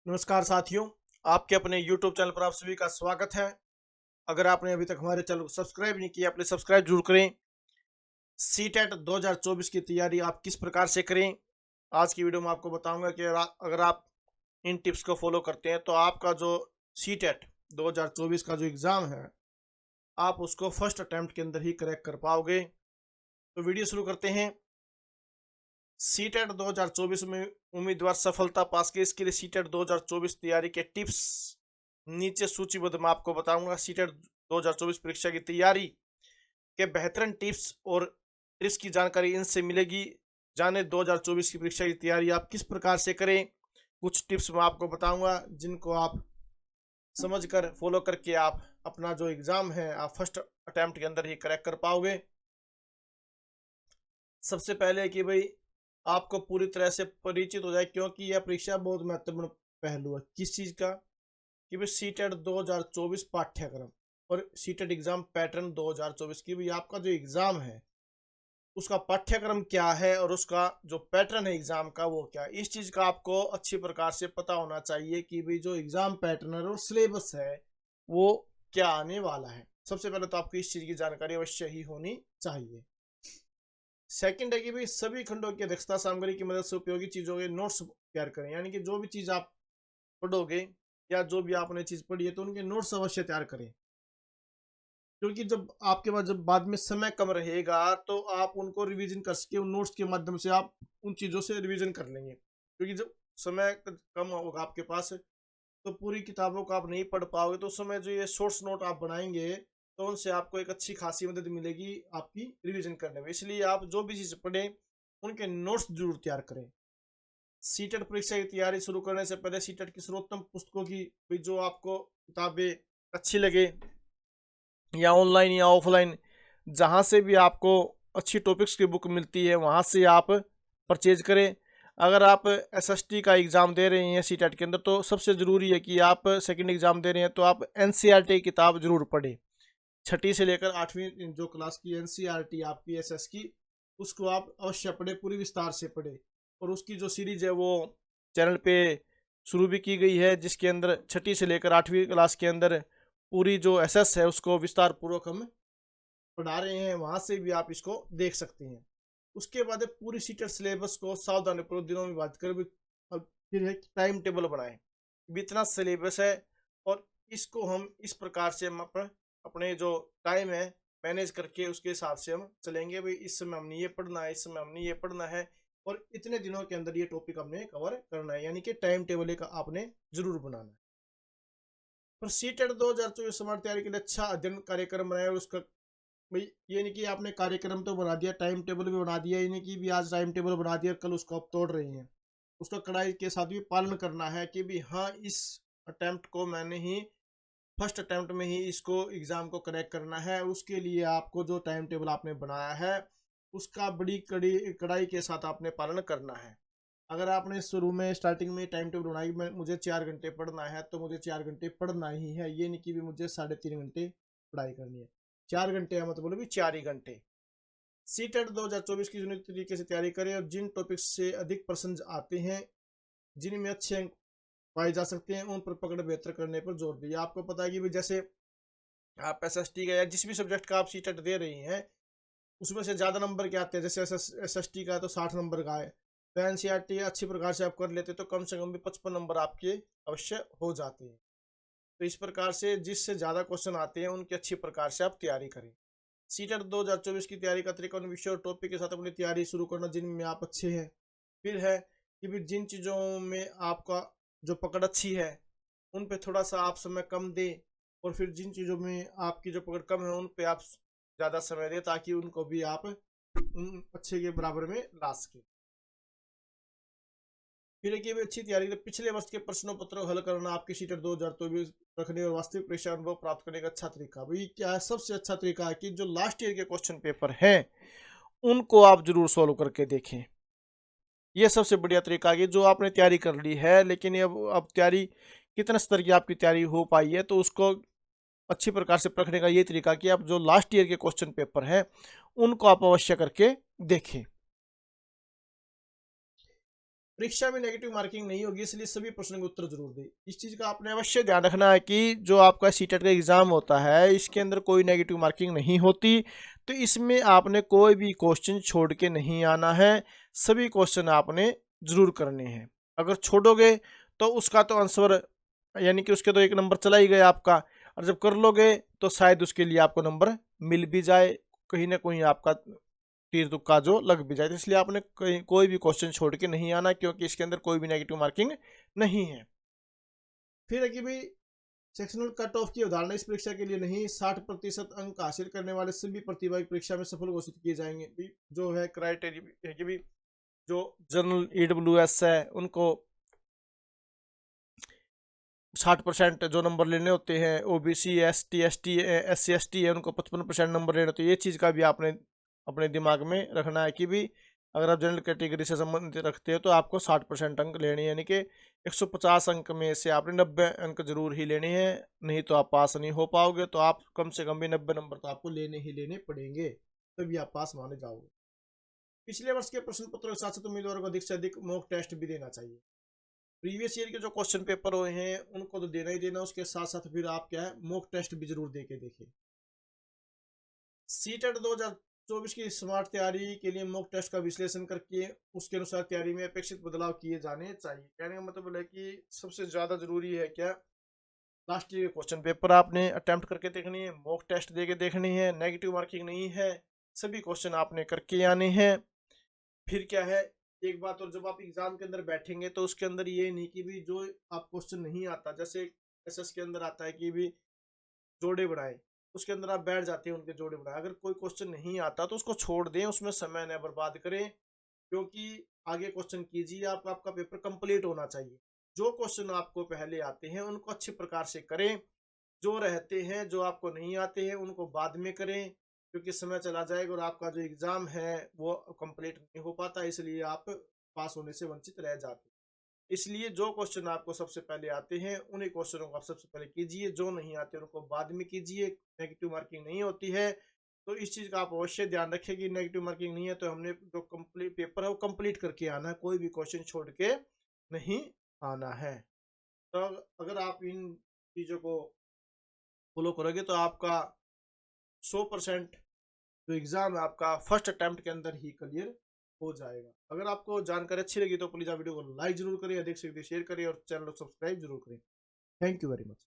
नमस्कार साथियों, आपके अपने YouTube चैनल पर आप सभी का स्वागत है। अगर आपने अभी तक हमारे चैनल को सब्सक्राइब नहीं किया, प्लीज सब्सक्राइब जरूर करें। सीटेट 2024 की तैयारी आप किस प्रकार से करें, आज की वीडियो में आपको बताऊंगा कि अगर आप इन टिप्स को फॉलो करते हैं तो आपका जो सीटेट 2024 का जो एग्ज़ाम है, आप उसको फर्स्ट अटेम्प्ट के अंदर ही क्रैक कर पाओगे। तो वीडियो शुरू करते हैं। सीटेट 2024 में उम्मीदवार सफलता पास के, इसके लिए सीटेट 2024 तैयारी के टिप्स नीचे सूचीबद्ध मैं आपको बताऊंगा। सीटेट 2024 परीक्षा की तैयारी के बेहतरीन टिप्स और ट्रिक्स की जानकारी इनसे मिलेगी। जाने 2024 की परीक्षा की तैयारी आप किस प्रकार से करें, कुछ टिप्स मैं आपको बताऊंगा जिनको आप समझकर फॉलो करके आप अपना जो एग्ज़ाम है आप फर्स्ट अटेम्प्ट के अंदर ही क्रैक कर पाओगे। सबसे पहले कि भाई आपको पूरी तरह से परिचित हो जाए, क्योंकि यह परीक्षा बहुत महत्वपूर्ण पहलू है। किस चीज़ का? कि भाई सीटेट 2024 पाठ्यक्रम और सीटेट एग्जाम पैटर्न 2024 की भी आपका जो एग्जाम है उसका पाठ्यक्रम क्या है और उसका जो पैटर्न है एग्जाम का वो क्या है। इस चीज़ का आपको अच्छी प्रकार से पता होना चाहिए कि भाई जो एग्जाम पैटर्न है और सिलेबस है वो क्या आने वाला है। सबसे पहले तो आपको इस चीज़ की जानकारी अवश्य ही होनी चाहिए। सेकंड है कि भाई सभी खंडों की अध्यक्षता सामग्री की मदद से उपयोगी चीजों के नोट्स तैयार करें, यानी कि जो भी चीज आप पढ़ोगे या जो भी आपने चीज पढ़ी है तो उनके नोट्स अवश्य तैयार करें, क्योंकि जब आपके पास जब बाद में समय कम रहेगा तो आप उनको रिवीजन कर सके, उन नोट्स के माध्यम से आप उन चीज़ों से रिवीजन कर लेंगे। क्योंकि जब समय कम होगा आपके पास तो पूरी किताबों को आप नहीं पढ़ पाओगे, तो उस समय जो ये शॉर्ट्स नोट आप बनाएंगे तो उनसे आपको एक अच्छी खासी मदद मिलेगी आपकी रिवीजन करने में। इसलिए आप जो भी चीज़ पढ़ें उनके नोट्स जरूर तैयार करें। सीटेट परीक्षा की तैयारी शुरू करने से पहले सीटेट की सर्वोत्तम पुस्तकों की जो आपको किताबें अच्छी लगे या ऑनलाइन या ऑफलाइन, जहाँ से भी आपको अच्छी टॉपिक्स की बुक मिलती है वहाँ से आप परचेज करें। अगर आप एसएसटी का एग्ज़ाम दे रहे हैं सीटेट के अंदर तो सबसे ज़रूरी है कि आप सेकंड एग्ज़ाम दे रहे हैं तो आप एनसीईआरटी किताब जरूर पढ़ें। छठी से लेकर 8वीं जो क्लास की एनसीईआरटी आपकी एसएस की, उसको आप अवश्य पढ़े, पूरी विस्तार से पढ़े। और उसकी जो सीरीज है वो चैनल पे शुरू भी की गई है, जिसके अंदर छठी से लेकर 8वीं क्लास के अंदर पूरी जो एसएस है उसको विस्तार पूर्वक हम पढ़ा रहे हैं, वहाँ से भी आप इसको देख सकते हैं। उसके बाद पूरी सीटेट सिलेबस को सावधानीपूर्वक दिनों में बात कर फिर है टाइम टेबल बनाएं। इतना सिलेबस है और इसको हम इस प्रकार से हम अपने जो टाइम है मैनेज करके उसके हिसाब से हम चलेंगे। भाई इस समय हमने ये पढ़ना है, इस समय हमने ये पढ़ना है और इतने दिनों के अंदर ये टॉपिक हमने कवर करना है, यानी कि टाइम टेबल का आपने जरूर बनाना है। पर सीटेट 2024 समाप्त तैयारी के लिए अच्छा अध्ययन कार्यक्रम बनाया और उसका भाई ये नहीं कि आपने कार्यक्रम तो बना दिया, टाइम टेबल भी बना दिया, ये नहीं कि भी आज टाइम टेबल बना दिया कल उसको आप तोड़ रही हैं। उसका कड़ाई के साथ भी पालन करना है कि भी हाँ इस अटेम्प्ट को मैंने ही फर्स्ट अटेम्प्ट में ही इसको एग्ज़ाम को क्रैक करना है। उसके लिए आपको जो टाइम टेबल आपने बनाया है उसका बड़ी कड़ाई के साथ आपने पालन करना है। अगर आपने शुरू में स्टार्टिंग में टाइम टेबल बनाई मैं मुझे 4 घंटे पढ़ना है तो मुझे 4 घंटे पढ़ना ही है, ये नहीं कि भी मुझे 3.5 घंटे पढ़ाई करनी है। 4 घंटे है मतलब भी 4 ही घंटे। सीटेट 2024 की यूनिक तरीके से तैयारी करें और जिन टॉपिक्स से अधिक प्रश्न आते हैं, जिनमें अच्छे अंक पाए जा सकते हैं, उन पर पकड़ बेहतर करने पर जोर दिया। आपको पता है कि भी जैसे आप एसएसटी का या जिस भी सब्जेक्ट का आप सीटेट दे रही हैं उसमें से ज़्यादा नंबर के आते हैं। जैसे एसएसटी का है तो 60 नंबर का है, तो एनसीईआरटी अच्छी प्रकार से आप कर लेते तो कम से कम भी 55 नंबर आपके अवश्य हो जाते हैं। तो इस प्रकार से जिससे ज़्यादा क्वेश्चन आते हैं उनकी अच्छी प्रकार से आप तैयारी करें। सीटेट 2024 की तैयारी का तरीका उन विषय और टॉपिक के साथ अपनी तैयारी शुरू करना जिनमें आप अच्छे हैं। फिर है कि भी जिन चीज़ों में आपका जो पकड़ अच्छी है उन पे थोड़ा सा आप समय कम दें, और फिर जिन चीज़ों में आपकी जो पकड़ कम है उन पे आप ज़्यादा समय दें ताकि उनको भी आप अच्छे के बराबर में ला सकें। फिर एक भी अच्छी तैयारी पिछले वर्ष के प्रश्नों पत्र हल करना आपके सीटेट 2024 रखने और वास्तविक परीक्षा अनुभव प्राप्त करने का अच्छा तरीका। भाई क्या है सबसे अच्छा तरीका है कि जो लास्ट ईयर के क्वेश्चन पेपर हैं उनको आप जरूर सॉल्व करके देखें। ये सबसे बढ़िया तरीका है कि जो आपने तैयारी कर ली है लेकिन अब तैयारी कितने स्तर की आपकी तैयारी हो पाई है, तो उसको अच्छी प्रकार से परखने का ये तरीका कि आप जो लास्ट ईयर के क्वेश्चन पेपर हैं उनको आप अवश्य करके देखें। परीक्षा में नेगेटिव मार्किंग नहीं होगी, इसलिए सभी प्रश्नों के उत्तर जरूर दें। इस चीज़ का आपने अवश्य ध्यान रखना है कि जो आपका सीटेट का एग्ज़ाम होता है, इसके अंदर कोई नेगेटिव मार्किंग नहीं होती। तो इसमें आपने कोई भी क्वेश्चन छोड़ के नहीं आना है, सभी क्वेश्चन आपने ज़रूर करने हैं। अगर छोड़ोगे तो उसका तो आंसर, यानी कि उसके तो एक नंबर चला ही गया आपका, और जब कर लोगे तो शायद उसके लिए आपको नंबर मिल भी जाए, कहीं ना कहीं आपका तीर तुक्का जो लग भी जाए। तो इसलिए आपने कोई भी क्वेश्चन छोड़ के नहीं आना, क्योंकि इसके अंदर कोई भी नेगेटिव मार्किंग नहीं है। फिर है कि भाई सेक्शनल कट ऑफ की अवधारणा इस परीक्षा के लिए नहीं, 60% अंक हासिल करने वाले सभी प्रतिभागी परीक्षा में सफल घोषित किए जाएंगे। जो है क्राइटेरिया है कि भाई जो जनरल ईडब्ल्यूएस है उनको 60% जो नंबर लेने होते हैं, ओबीसी एससी एसटी है उनको 55% नंबर लेने होते हैं। ये चीज़ का भी आपने अपने दिमाग में रखना है कि भी अगर आप जनरल कैटेगरी से संबंधित रखते हो तो आपको 60% अंक लेने हैं, यानी कि 150 अंक में से आपने 90 अंक जरूर ही लेने हैं, नहीं तो आप पास नहीं हो पाओगे। तो आप कम से कम भी 90 नंबर तो आपको लेने ही लेने पड़ेंगे, तभी आप पास माने जाओगे। पिछले वर्ष के प्रश्न पत्रों के साथ साथ उम्मीदवारों को अधिक से अधिक मॉक टेस्ट भी देना चाहिए। प्रीवियस ईयर के जो क्वेश्चन पेपर हुए हैं उनको तो देना ही देना, उसके साथ साथ फिर आप क्या है मॉक टेस्ट भी जरूर दे के देखिए। सीटेट 2024 की स्मार्ट तैयारी के लिए मॉक टेस्ट का विश्लेषण करके उसके अनुसार तैयारी में अपेक्षित बदलाव किए जाने चाहिए। कहने का मतलब है कि सबसे ज्यादा जरूरी है क्या, लास्ट ईयर के क्वेश्चन पेपर आपने अटेम्प्ट करके देखनी है, मॉक टेस्ट दे के देखनी है, नेगेटिव मार्किंग नहीं है, सभी क्वेश्चन आपने करके आने हैं। फिर क्या है, एक बात और, जब आप एग्जाम के अंदर बैठेंगे तो उसके अंदर ये नहीं कि भी जो आप क्वेश्चन नहीं आता, जैसे एसएस के अंदर आता है कि भी जोड़े बनाए, उसके अंदर आप बैठ जाते हैं उनके जोड़े बनाए। अगर कोई क्वेश्चन नहीं आता तो उसको छोड़ दें, उसमें समय न बर्बाद करें, क्योंकि आगे क्वेश्चन कीजिए, आपका पेपर कंप्लीट होना चाहिए। जो क्वेश्चन आपको पहले आते हैं उनको अच्छे प्रकार से करें, जो रहते हैं जो आपको नहीं आते हैं उनको बाद में करें, क्योंकि समय चला जाएगा और आपका जो एग्जाम है वो कंप्लीट नहीं हो पाता, इसलिए आप पास होने से वंचित रह जाते हैं। इसलिए जो क्वेश्चन आपको सबसे पहले आते हैं उन्हीं क्वेश्चनों को आप सबसे पहले कीजिए, जो नहीं आते उनको बाद में कीजिए। नेगेटिव मार्किंग नहीं होती है, तो इस चीज़ का आप अवश्य ध्यान रखें कि नेगेटिव मार्किंग नहीं है तो हमने जो कंप्लीट पेपर है वो कंप्लीट करके आना है, कोई भी क्वेश्चन छोड़ के नहीं आना है। तो अगर आप इन चीज़ों को फॉलो करोगे तो आपका 100% जो एग्ज़ाम है आपका फर्स्ट अटेम्प्ट के अंदर ही क्लियर हो जाएगा। अगर आपको जानकारी अच्छी लगी तो प्लीज़ आप वीडियो को लाइक जरूर करें, अधिक से अधिक शेयर करें और चैनल को सब्सक्राइब जरूर करें। Thank you very much.